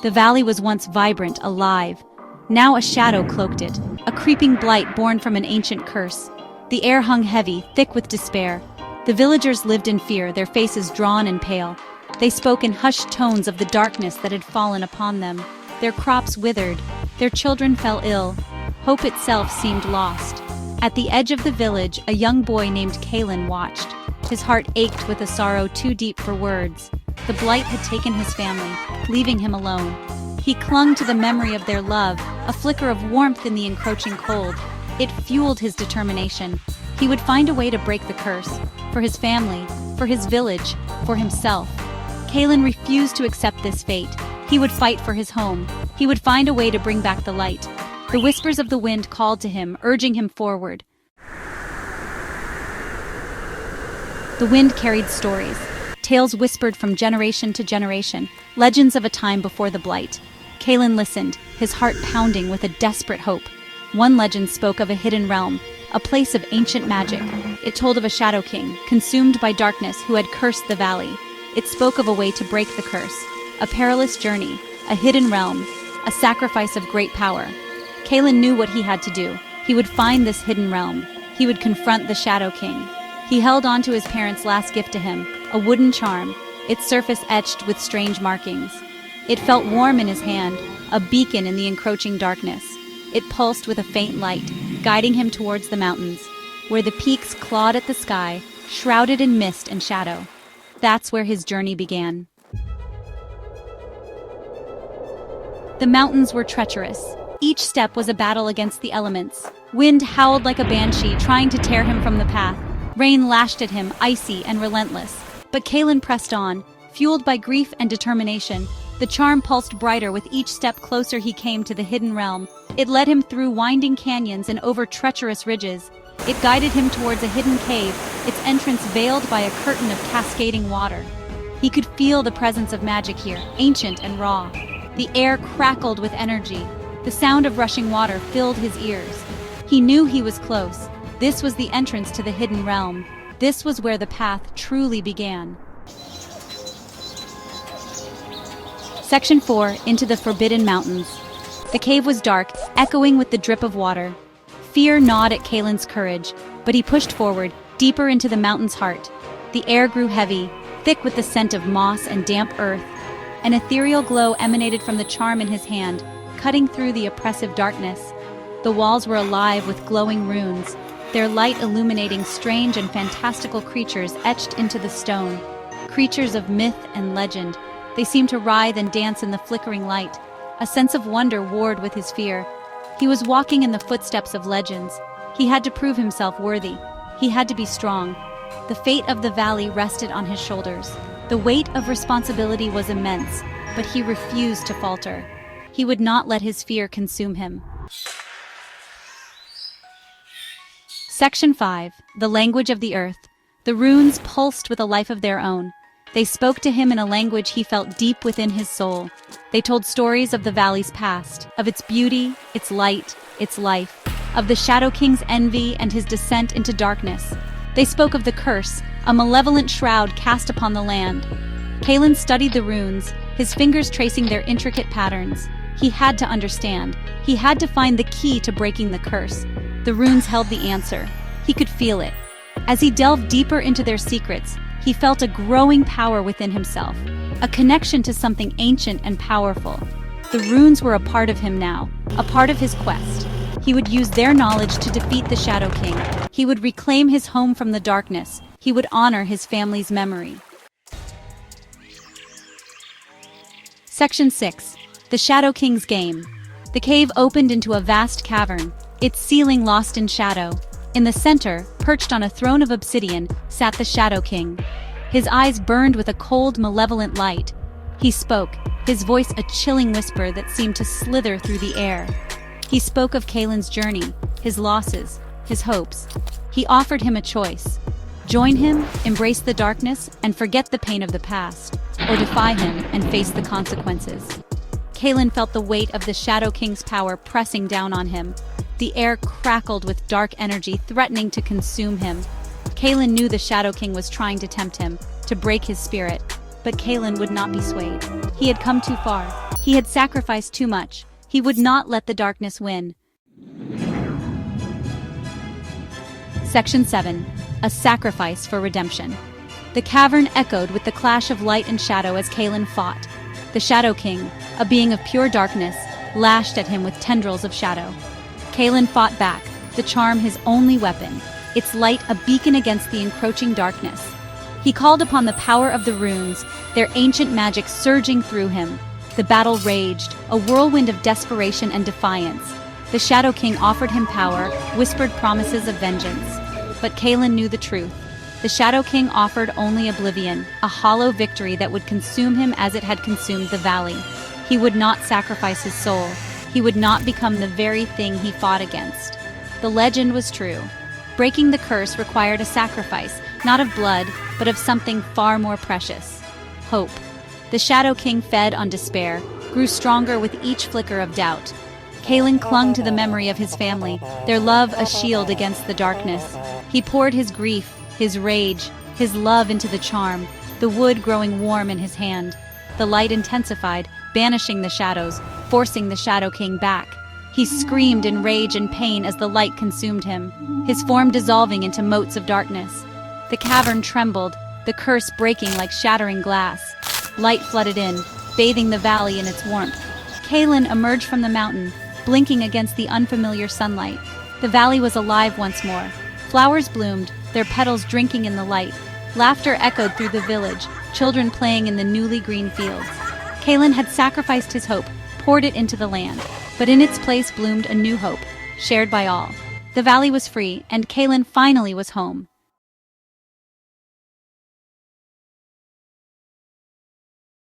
The valley was once vibrant, alive. Now a shadow cloaked it, a creeping blight born from an ancient curse. The air hung heavy, thick with despair. The villagers lived in fear, their faces drawn and pale. They spoke in hushed tones of the darkness that had fallen upon them. Their crops withered, their children fell ill. Hope itself seemed lost. At the edge of the village, a young boy named Kalen watched. His heart ached with a sorrow too deep for words. The blight had taken his family, leaving him alone. He clung to the memory of their love, a flicker of warmth in the encroaching cold. It fueled his determination. He would find a way to break the curse, for his family, for his village, for himself. Kalen refused to accept this fate. He would fight for his home. He would find a way to bring back the light. The whispers of the wind called to him, urging him forward. The wind carried stories, tales whispered from generation to generation, legends of a time before the blight. Kalen listened, his heart pounding with a desperate hope. One legend spoke of a hidden realm, a place of ancient magic. It told of a shadow king, consumed by darkness, who had cursed the valley. It spoke of a way to break the curse, a perilous journey, a hidden realm, a sacrifice of great power. Kalen knew what he had to do. He would find this hidden realm. He would confront the Shadow King. He held on to his parents' last gift to him, a wooden charm, its surface etched with strange markings. It felt warm in his hand, a beacon in the encroaching darkness. It pulsed with a faint light, guiding him towards the mountains, where the peaks clawed at the sky, shrouded in mist and shadow. That's where his journey began. The mountains were treacherous. Each step was a battle against the elements. Wind howled like a banshee, trying to tear him from the path. Rain lashed at him, icy and relentless. But Kalen pressed on, fueled by grief and determination. The charm pulsed brighter with each step closer he came to the hidden realm. It led him through winding canyons and over treacherous ridges. It guided him towards a hidden cave, its entrance veiled by a curtain of cascading water. He could feel the presence of magic here, ancient and raw. The air crackled with energy. The sound of rushing water filled his ears. He knew he was close. This was the entrance to the hidden realm. This was where the path truly began. Section 4, Into the Forbidden Mountains. The cave was dark, echoing with the drip of water. Fear gnawed at Kalen's courage, but he pushed forward, deeper into the mountain's heart. The air grew heavy, thick with the scent of moss and damp earth. An ethereal glow emanated from the charm in his hand, cutting through the oppressive darkness. The walls were alive with glowing runes, their light illuminating strange and fantastical creatures etched into the stone. Creatures of myth and legend. They seemed to writhe and dance in the flickering light. A sense of wonder warred with his fear. He was walking in the footsteps of legends. He had to prove himself worthy. He had to be strong. The fate of the valley rested on his shoulders. The weight of responsibility was immense, but he refused to falter. He would not let his fear consume him. Section 5, The Language of the Earth. The runes pulsed with a life of their own. They spoke to him in a language he felt deep within his soul. They told stories of the valley's past, of its beauty, its light, its life, of the Shadow King's envy and his descent into darkness. They spoke of the curse, a malevolent shroud cast upon the land. Kalen studied the runes, his fingers tracing their intricate patterns. He had to understand. He had to find the key to breaking the curse. The runes held the answer. He could feel it. As he delved deeper into their secrets, he felt a growing power within himself, a connection to something ancient and powerful. The runes were a part of him now, a part of his quest. He would use their knowledge to defeat the Shadow King. He would reclaim his home from the darkness. He would honor his family's memory. Section 6, The Shadow King's Game. The cave opened into a vast cavern, its ceiling lost in shadow. In the center, perched on a throne of obsidian, sat the Shadow King. His eyes burned with a cold, malevolent light. He spoke, his voice a chilling whisper that seemed to slither through the air. He spoke of Kalen's journey, his losses, his hopes. He offered him a choice. Join him, embrace the darkness, and forget the pain of the past, or defy him and face the consequences. Kalen felt the weight of the Shadow King's power pressing down on him. The air crackled with dark energy, threatening to consume him. Kalen knew the Shadow King was trying to tempt him, to break his spirit. But Kalen would not be swayed. He had come too far. He had sacrificed too much. He would not let the darkness win. Section 7. A sacrifice for redemption. The cavern echoed with the clash of light and shadow as Kaelin fought. The Shadow King, a being of pure darkness, lashed at him with tendrils of shadow. Kaelin fought back, the charm his only weapon, its light a beacon against the encroaching darkness. He called upon the power of the runes, their ancient magic surging through him. The battle raged, a whirlwind of desperation and defiance. The Shadow King offered him power, whispered promises of vengeance. But Kaelin knew the truth. The Shadow King offered only oblivion, a hollow victory that would consume him as it had consumed the valley. He would not sacrifice his soul. He would not become the very thing he fought against. The legend was true. Breaking the curse required a sacrifice, not of blood, but of something far more precious: hope. The Shadow King fed on despair, grew stronger with each flicker of doubt. Kaelin clung to the memory of his family, their love a shield against the darkness. He poured his grief, his rage, his love into the charm, the wood growing warm in his hand. The light intensified, banishing the shadows, forcing the Shadow King back. He screamed in rage and pain as the light consumed him, his form dissolving into motes of darkness. The cavern trembled, the curse breaking like shattering glass. Light flooded in, bathing the valley in its warmth. Kaelin emerged from the mountain, blinking against the unfamiliar sunlight. The valley was alive once more. Flowers bloomed, their petals drinking in the light. Laughter echoed through the village, children playing in the newly green fields. Kaelin had sacrificed his hope, poured it into the land. But in its place bloomed a new hope, shared by all. The valley was free, and Kaelin finally was home.